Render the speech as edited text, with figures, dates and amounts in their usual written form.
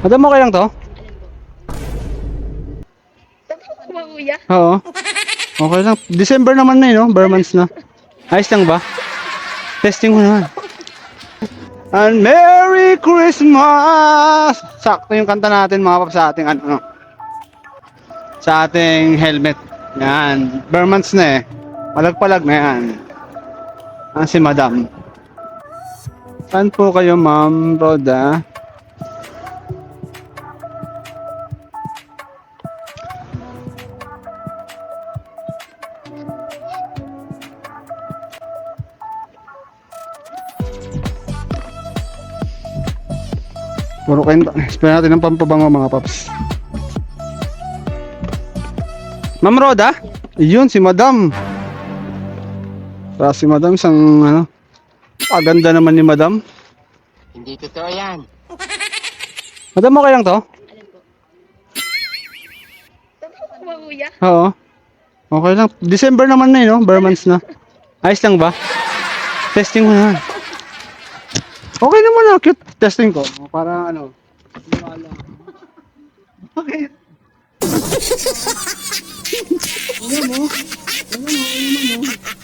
Madam, okay lang to? Kuya. Oo. Okay lang. December naman na no? Bare months na. Ayos lang ba? Testing mo naman. And Merry Christmas! Sakto yung kanta natin mga paps sa ating ano, sa ating helmet. Yan. Bare months na eh. Palag-palag na yan. Si Madam. Saan po kayo, Ma'am Roda? Puro kayo. Spray natin ng pampabango mga paps. Ma'am Roda? Yun, si Madam. Si Madam, isang ano, paganda naman ni Madam. Hindi totoo yan. Madam, okay lang to? Kuya. Oo. Okay lang. December naman na no? Bare months na. Ayos lang ba? Testing mo naman. Okay naman na. Cute testing ko. Para ano. Wala. Bakit? Alam mo? Alam mo?